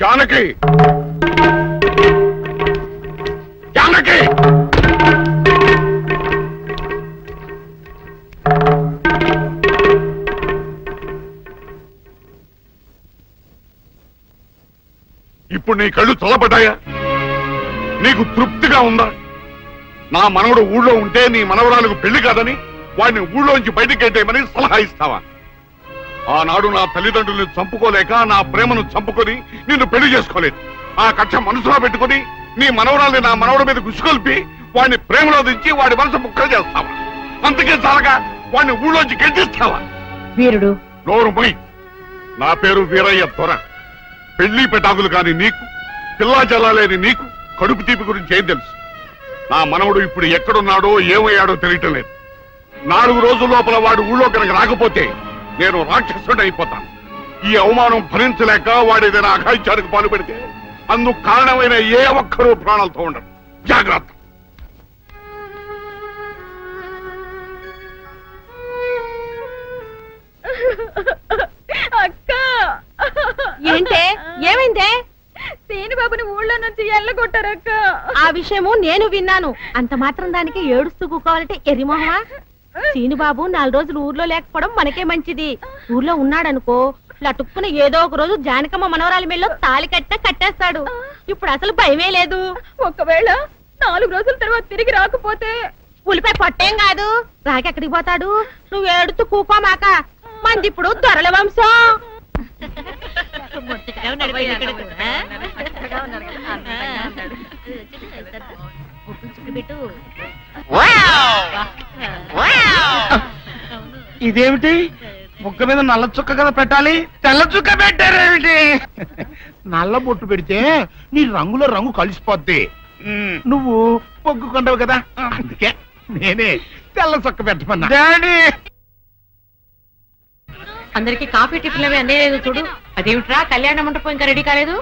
జానకి జానకి ఇప్పుడు నీ కళ్ళు చల్లబడ్డాయా? నీకు తృప్తిగా ఉందా? నా మనవడు ఊళ్ళో ఉంటే నీ మనవరాలకు పెళ్లి కాదని వాడిని ఊళ్ళోంచి బయటికి గెట్టేయమని సలహా ఇస్తావా? ఆనాడు నా తల్లిదండ్రుల్ని చంపుకోలేక నా ప్రేమను చంపుకొని నిన్ను పెళ్లి చేసుకోలేదు. ఆ కక్ష మనసులో పెట్టుకుని నీ మనవరాల్ని నా మనవడి మీద గుసుకొల్పి వాడిని ప్రేమలో దించి వాడి మనసు ముక్కలు చేస్తావా? అందుకే చాలక వాడిని ఊళ్ళోంచి గెంటిస్తావా? వీరుడు నోరు మొయ్. నా పేరు వీరయ్య దొర. పెళ్లి పెటాకులు కాని నీకు, పిల్లా జల్లాలేని నీకు కడుపు తీపి గురించి ఏం తెలుసు? నా మనవడు ఇప్పుడు ఎక్కడున్నాడో ఏమయ్యాడో తెలియటం లేదు. 4 రోజుల లోపల వాడు ఊళ్ళో కనుక రాకపోతే నేను రాక్షసుడు అయిపోతాను. ఈ అవమానం భరించలేక వాడేదైనా అఘాయిత్యానికి పాల్పడితే అందుకు కారణమైన ఏ ఒక్కరూ ప్రాణాలతో ఉండరు. జాగ్రత్త. అక్క ఏంటే ఏమైందే? సీనుబాబుని ఊళ్ళో నుంచి ఎల్లగొట్టారక్క. ఆ విషయము నేను విన్నాను. అంత మాత్రం దానికి ఏడుస్తూ కూకోవాలంటే ఎర్రిమోహమా? సీనుబాబు 4 రోజులు ఊర్లో లేకపోవడం మనకే మంచిది. ఊర్లో ఉన్నాడనుకో లటుక్కున ఏదో ఒక రోజు జానకమ్మ మనవరాలి మెల్లో తాళి కట్టేస్తాడు. ఇప్పుడు అసలు భయమే లేదు. ఒకవేళ 4 రోజుల తర్వాత తిరిగి రాకపోతే ఉలిపై పొట్టేం కాదు, రాకెక్కడికి పోతాడు? నువ్వు ఏడుతూ కూకోమాక. మంది ఇప్పుడు దొరల వంశం. ఇదేమిటి? ముక్క మీద నల్ల చుక్క కదా పెట్టాలి, తెల్ల చుక్క పెట్టారేమిటి? నల్ల బొట్టు పెడితే నీ రంగులో రంగు కలిసిపోద్ది. నువ్వు పొగ్గుకుంటావు కదా, అందుకే నేనే తెల్ల చుక్క పెట్టమన్నా. డాడీ అందరికి కాఫీ టిఫిన్ అవి అందేలేదు చూడు. అదేమిట్రా, కళ్యాణ మంటపం ఇంకా రెడీ కాలేదు?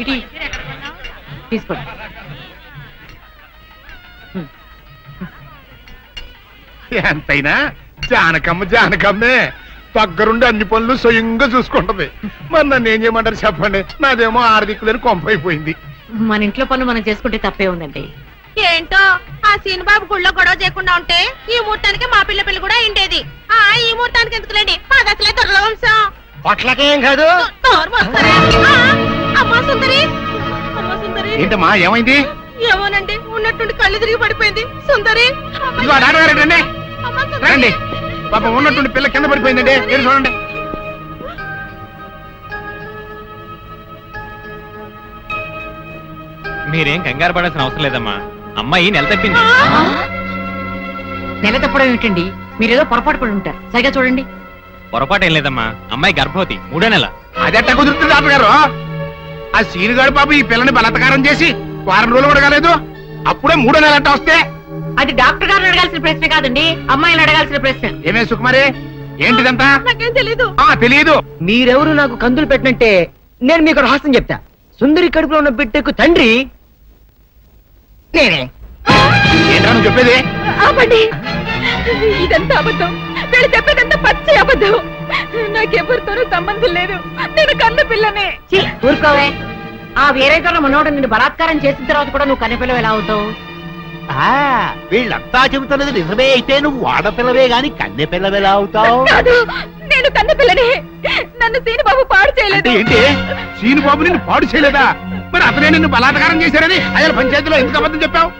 ఇటీ తీసుకోండి. ఎంతైనా జానకమ్మే దగ్గరుండి అన్ని పనులు స్వయంగా చూసుకుంటది. మరి నన్ను ఏం చేయమంటారు చెప్పండి? నాదేమో 6 దిక్కులేని కొంపైపోయింది. మన ఇంట్లో పనులు మనం చేసుకుంటే తప్పే ఉందండి. ఏంటో ఆ సీనుబాబు గుళ్ళో గొడవ చేయకుండా ఉంటే ఈ ముహూర్తానికి మా పిల్ల పెళ్లి కూడా అయిండేది. ఈ ముహూర్తానికి ఎందుకులేండి, మాది అసలే దొరల వంశం. పొట్లకేం కాదు. అమ్మా సుందరి, అమ్మా సుందరి. ఏంటమ్మా ఏమైంది? ఏమోనండి, ఉన్నట్టుండి కళ్ళు తిరిగి పడిపోయింది. సుందరి రండి, పాప ఉన్నట్టుండి పిల్ల కింద పడిపోయిందండి. మీరు చూడండి. మీరేం కంగారు పడాల్సిన అవసరం లేదమ్మా. అమ్మాయి నెల తప్పింది. నెల తప్పడం ఏమిటండి? మీరేదో పొరపాటు పడి ఉంటారు. సరిగా చూడండి. పొరపాటు ఏం లేదమ్మా, అమ్మాయి గర్భవతి, 3వ నెల. అదెట్ట కుదురుతుంది డాక్టర్ గారు? ఆ సీనుగాడు పాప ఈ పిల్లని బలాత్కారం చేసి 4 రోజులు కూడా కాలేదు, అప్పుడే 3వ నెల అట్ట వస్తే? అది డాక్టర్ గారిని అడగాల్సిన ప్రశ్న కాదండి, అమ్మాయిని అడగాల్సిన ప్రశ్న. ఏమే సుకుమారి, ఏంటిదంతా? నాకేం తెలీదు. తెలీదు. మీరెవరు నాకు కందులు పెట్టినట్టే నేను మీకు రహస్యం చెప్తా. సుందరి కడుపులో ఉన్న బిడ్డకు తండ్రి నేనే. ఏంటా నువ్వు చెప్పేది? ఆపండి, ఇదంతా అబద్ధం. వీళ్ళు చెప్పేదంతా పచ్చి అబద్ధం. నాకెవరితోనూ సంబంధం లేదు. నేను కన్న పిల్లనే. ఊరుకోవే. ఆ వేరేతో మనోడు నిన్ను బలాత్కారం చేసిన తర్వాత కూడా నువ్వు కన్నెపిల్లవు ఎలా అవుతావు? వీళ్ళంతా చెబుతున్నది నిజమే అయితే నువ్వు ఆడపిల్లవే గాని కన్నె పిల్లవెలా అవుతావు? కాదు, నేను కన్న పిల్లనే. నన్ను సీనుబాబు పాడు చేయలేదు. ఏంటి? సీనుబాబు నిన్ను పాడు చేయలేదా? మరి అతనే నిన్ను బలాత్కారం చేశారని అయ్యాల పంచాయతీలో ఎందుకు అబద్ధం చెప్పావు?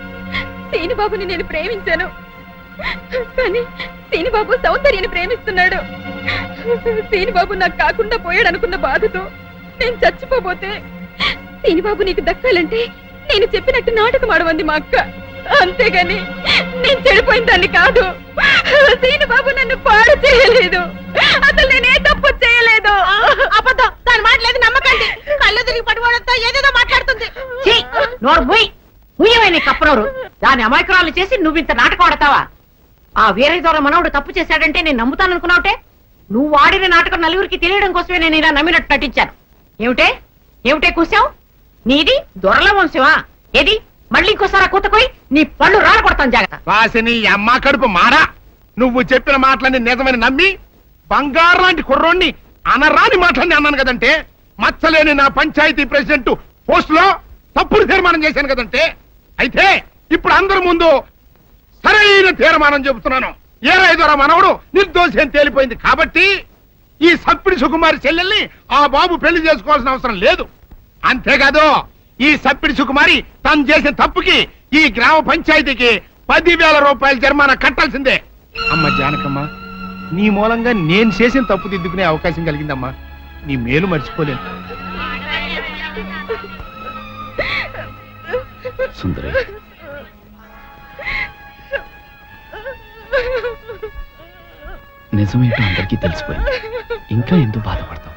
సీనుబాబుని నేను ప్రేమించాను, కానీ సీనుబాబు సౌందర్యని ప్రేమిస్తున్నాడు. సీనుబాబు నాకు కాకుండా పోయాడు అనుకున్న బాధతో నేను చచ్చిపోబోతే, సీనుబాబు నీకు దక్కాలంటే నేను చెప్పినట్టు నాటకం ఆడమంది మా అక్క. అంతేగాని నేను చెడిపోయిన దాన్ని కాదు. సీనుబాబు నన్ను పాడు చేయలేదు. అసలు నేనే తప్పు చేయలేదు. అబద్ధం, దాని మాటలేదు నమ్మకండి. కళ్ళు తిరిగి పట్టుకోవడంతో ఏదేదో మాట్లాడుతుంది. నోరు పోయి ముయ్యమైన కప్పనోరు. దాని అమాయకురాలు చేసి నువ్వు ఇంత నాటకం ఆడతావా? ఆ వీరయ్య ద్వారా మనవడు తప్పు చేశాడంటే నేను నమ్ముతాను అనుకున్నావుటే? నువ్వు ఆడిన నాటకం నలుగురికి తెలియడం కోసమే నేను ఇలా నమ్మినట్టు నటించాను. ఏమిటే కూసావు? నీది దొరల వంశమా? ఏది మళ్ళీ ఇంకోసారి కూతకోయి నీ పళ్ళు రాలకొడతాను. జాగ్రత్త. వాసిని అమ్మ కడుపు మారా. నువ్వు చెప్పిన మాటలన్నీ నిజమని నమ్మి బంగారు లాంటి కుర్రోణ్ణి అనరాని మాటలన్నీ అన్నాను కదంటే మచ్చలేని నా పంచాయతీ ప్రెసిడెంట్ పోస్ట్ లో తప్పుడు తీర్మానం చేశాను కదంటే, అయితే ఇప్పుడు అందరి ముందు సరైన తీర్మానం చెబుతున్నాను. ఏ రైతురా మనవడు నిర్దోషి అని తేలిపోయింది కాబట్టి ఈ సప్పిడి సుకుమారి చెల్లెల్ని ఆ బాబు పెళ్లి చేసుకోవాల్సిన అవసరం లేదు. అంతేకాదు ఈ సప్పిడి సుకుమారి తను చేసిన తప్పుకి ఈ గ్రామ పంచాయతీకి 10,000 రూపాయల జరిమానా కట్టాల్సిందే. అమ్మ జానకమ్మ, నీ మూలంగా నేను చేసిన తప్పు దిద్దుకునే అవకాశం కలిగిందమ్మా. నీ మేలు మర్చిపోలేను. సుందరి, నిజమేంటో అందరికీ తెలిసిపోయింది. ఇంకా ఎందుకు బాధపడతావు?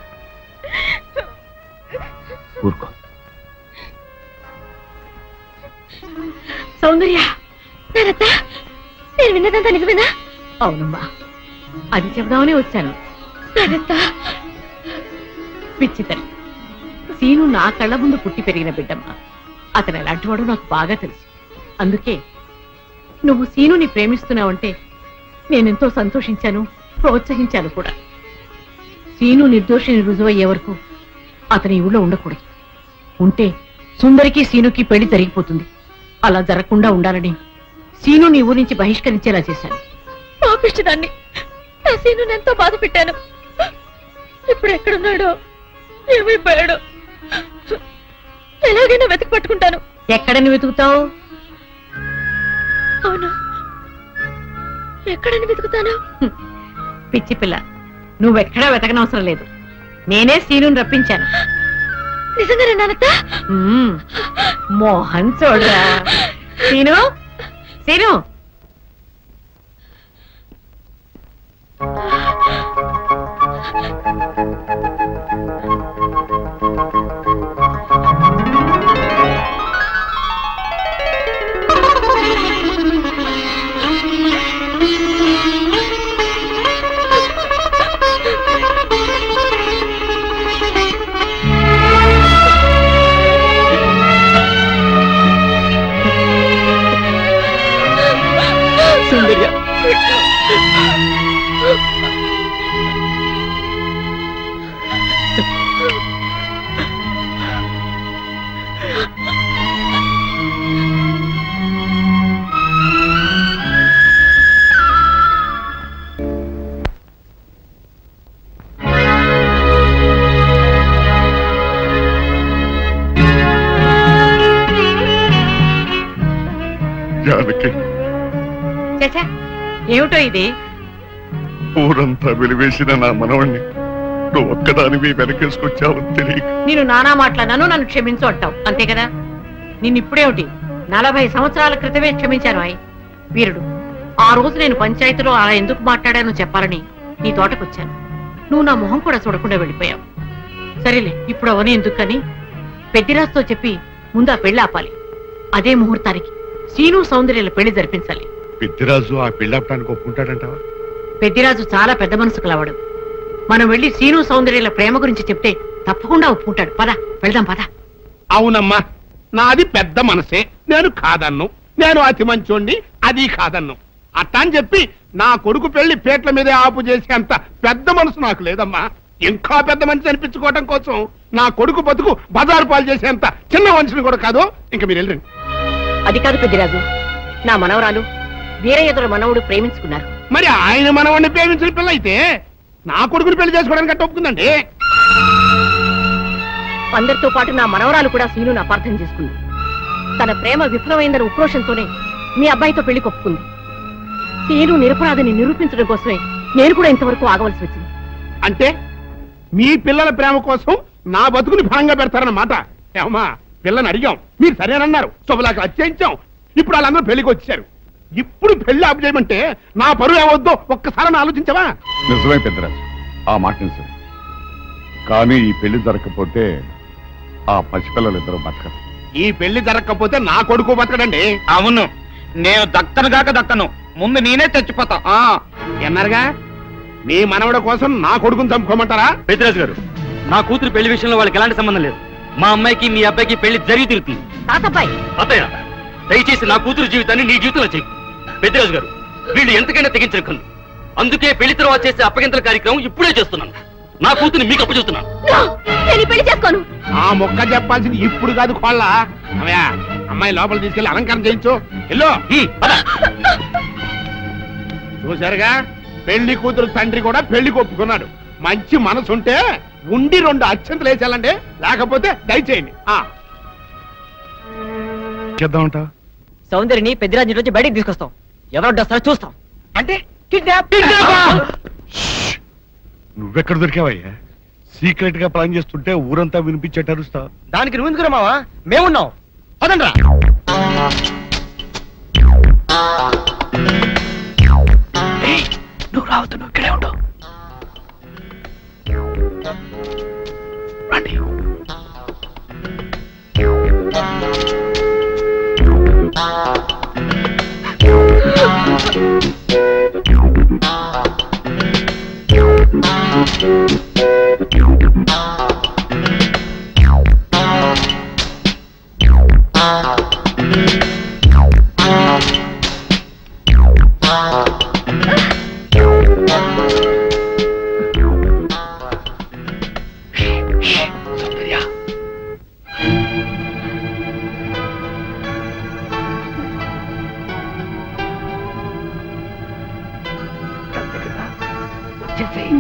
ఊరుకో. సౌందర్య, నేను విన్నదంతా నిజమేనా? అవునమ్మా, అది చెబుదామనే వచ్చాను. పిచ్చి తల్లి, సీను నా కళ్ళ ముందు పుట్టి పెరిగిన బిడ్డమ్మా. అతను ఎలాంటి వాడో నాకు బాగా తెలుసు. అందుకే నువ్వు సీనుని ప్రేమిస్తున్నావంటే నేనెంతో సంతోషించాను, ప్రోత్సహించాను కూడా. సీను నిర్దోషిని రుజువయ్యే వరకు అతని ఊళ్ళో ఉండకూడదు. ఉంటే సుందరికి సీనుకి పెళ్లి జరిగిపోతుంది. అలా జరగకుండా ఉండాలని సీను నీ ఊరి నుంచి బహిష్కరించేలా చేశాను. పాపిష్టదాన్ని, నా సీను ఎంతో బాధ పెట్టాను. ఇప్పుడు ఎక్కడున్నాడో, ఏమైపోయాడో ఎలాగైనా వెతికి పట్టుకుంటాను. ఎక్కడని వెతుకుతావు? అవును, ఎక్కడని వెతుకుతాను? పిచ్చి పిల్ల, నువ్వెక్కడా వెతకనవసరం లేదు. నేనే సీనుని రప్పించాను. నిజంగా నానత్త? మోహన్ చూడరా. సీను, సీను, సుందర్య, జానకి, చచ్చా, ఏమిటో ఇది? ఊరంతా వెలివేసిన నా మనవణ్ణి నువ్వు ఒక్కదానివి వెనకేసుకొచ్చావని తెలియక నేను నానా మాట్లాడినాను, నన్ను క్షమించు అంటావు, అంతే కదా? నిన్నిప్పుడేమిటి 40 సంవత్సరాల క్రితమే క్షమించాను. వీరుడు, ఆ రోజు నేను పంచాయతీలో అలా ఎందుకు మాట్లాడానో చెప్పాలని నీ తోటకొచ్చాను. నువ్వు నా మొహం కూడా చూడకుండా వెళ్ళిపోయావు. సరేలే, ఇప్పుడు అవన్నీ ఎందుకని పెద్దిరాజుతో చెప్పి ముందు ఆ పెళ్లి ఆపాలి. అదే ముహూర్తానికి సీను సౌందర్యాల పెళ్లి జరిపించాలి. పెద్దిరాజు ఆ పెళ్ళాపడానికి ఒప్పుకుంటాడంటావా? పెద్దిరాజు చాలా పెద్ద మనసు కలవాడు. మనం వెళ్లి సీను సౌందర్యాల ప్రేమ గురించి చెప్తే తప్పకుండా ఒప్పుకుంటాడు. పద, వెళ్దాం పద. అవునమ్మా, నాది పెద్ద మనసే, నేను కాదన్ను. నేను అతి మంచోండి, అది కాదన్ను. అట్టా అని చెప్పి నా కొడుకు పెళ్లి పేట్ల మీదే ఆపు చేసే అంత పెద్ద మనసు నాకు లేదమ్మా. ఇంకా పెద్ద మనిషి అనిపించుకోవడం కోసం నా కొడుకు బతుకు బజారు పాలు చేసేంత చిన్న మనిషిని కూడా కాదు. ఇంకా మీరు వెళ్ళండి. అది కాదు పెద్దిరాజు, నా మనవరాలు వీరయ్యదుల మనవుడు ప్రేమించుకున్నారు. మరి ఆయన మనవాడిని ప్రేమించిన పిల్ల అయితే నా కొడుకుని పెళ్లి చేసుకోవడానికి అట్ట ఒప్పుకుందండి. అందరితో పాటు నా మనవరాలు కూడా సీనును అపార్థం చేసుకుంది. తన ప్రేమ విఫలమైందన్న ఉక్రోషంతోనే మీ అబ్బాయితో పెళ్లి కొప్పుకుంది. సీను నిరపరాధిని నిరూపించడం కోసమే నేను కూడా ఇంతవరకు ఆగవలసి వచ్చింది. అంటే మీ పిల్లల ప్రేమ కోసం నా బతుకుని భాగంగా పెడతారన్నమాట. ఏమా, పిల్లని అడిగాం, మీరు సరేనన్నారు, శుభలాగా అత్యించాం. ఇప్పుడు వాళ్ళందరూ పెళ్లికి వచ్చారు. ఇప్పుడు పెళ్లి ఆపు చేయమంటే నా పరువు ఏమవుద్దో ఒక్కసారి ఆలోచించవా? నిజమే పెద్దరాజు, ఆ మాట నిజమే. కానీ ఈ పెళ్లి జరగకపోతే ఆ పసిపిల్లలిద్దరూ బతకరు. ఈ పెళ్లి జరగకపోతే నా కొడుకు బతకడండి. అవును, నేను దక్కను కాక దక్కను, ముందు నేనే చచ్చిపోతా. ఎన్నారుగా, మీ మనవడ కోసం నా కొడుకుని చంపుకోమంటారా? పెద్దరాజు గారు, నా కూతురు పెళ్లి విషయంలో వాళ్ళకి ఎలాంటి సంబంధం లేదు. మా అమ్మాయికి మీ అబ్బాయికి పెళ్లి జరిగి తిరుగుతుంది. తాతబ్బాయి, అత్తయ్య, దయచేసి నా కూతురు జీవితాన్ని నీ జీవితంలో చెయ్యి. పెద్దరాజు గారు, వీళ్ళు ఎంతకైనా తెగించిన కళ్ళు. అందుకే పెళ్లి తర్వాత చేసే అప్పగింతల కార్యక్రమం ఇప్పుడే చేస్తున్నాను. నా కూతుర్ని మీకు అప్పచెప్తున్నాను. నేను ఈ పెళ్లి ఆ మొక్క చెప్పాల్సింది ఇప్పుడు కాదు కోళ్ళ అవయా అమ్మాయి లోపల తీసుకెళ్లి అలంకారం చేయించు ఎల్లో చూసారుగా పెళ్లి కూతురు తండ్రి కూడా పెళ్లి ఒప్పుకున్నాడు మంచి మనసుంటే ఉండి 2 అత్యంతలు వేసేయాలండి లేకపోతే దయచేయండి చేద్దామంట సౌందర్యని పెద్దరాజు రోజు బయటికి తీసుకొస్తాం ఎవరు వస్తారో చూస్తాం అంటే నువ్వెక్కడ దొరికావయ్యా సీక్రెట్ గా ప్లాన్ చేస్తుంటే ఊరంతా వినిపించేట అరుస్తా దానికి నువ్వు ఎందుకు మావా మేమున్నాం పదండ్రా నువ్వు రావద్దు, నువ్వు ఇక్కడే ఉండు. రండి. సౌందర్య, వచ్చేసేయ్.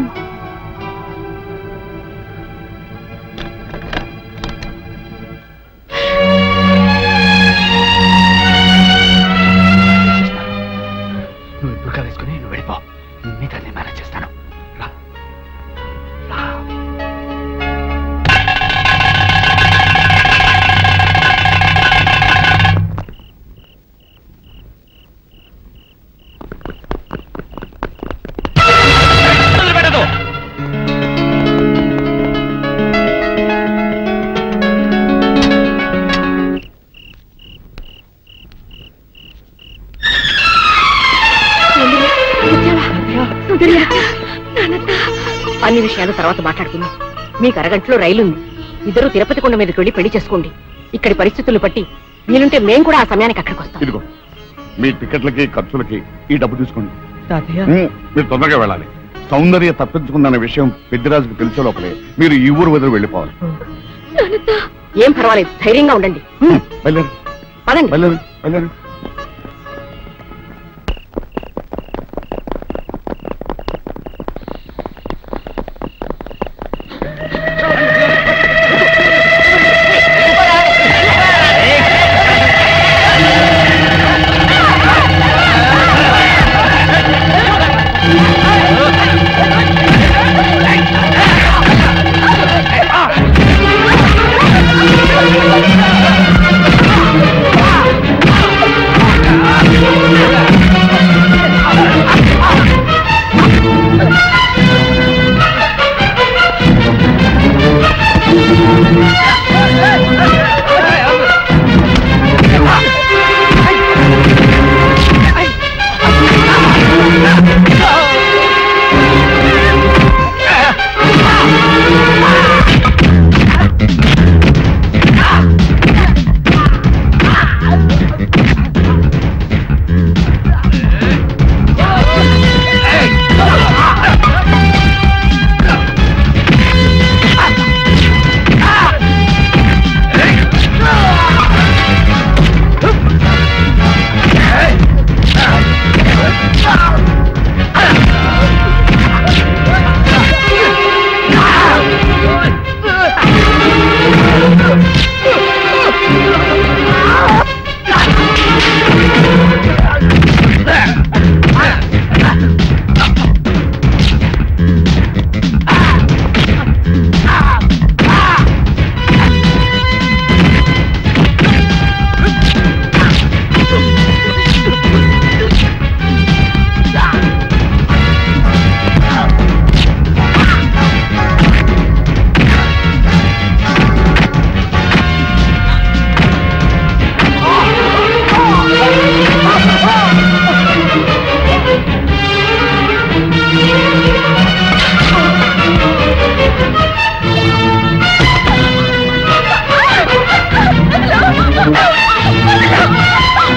నువ్వు బుర్కా వేసుకుని నువ్వు వెళ్ళిపో, మిగతా నేను మేనేజ్ చేస్తాను. రా రా. వదిలిపెట్టదు. అన్ని విషయాలు తర్వాత మాట్లాడుకుందాం. మీకు అరగంటలో రైలు ఉంది. ఇద్దరు తిరుపతి కొండ మీదకి వెళ్ళి పెళ్లి చేసుకోండి. ఇక్కడి పరిస్థితులు బట్టి వీలుంటే మేం కూడా ఆ సమయానికి అక్కడికి వస్తాం. ఇదిగో మీ టికెట్లకి ఖర్చులకి ఈ డబ్బు తీసుకోండి. తాతయ్య మీరు తొందరగా వెళ్ళాలి. సౌందర్య తప్పించుకుందన్న విషయం పెద్దిరాజుకు తెలిసే లోపలే మీరు ఈ ఊరు వదిలి వెళ్ళిపోవాలి. ఏం పర్వాలేదు, ధైర్యంగా ఉండండి. బయలుదేరు పదండి. బయలుదేరు బయలుదేరు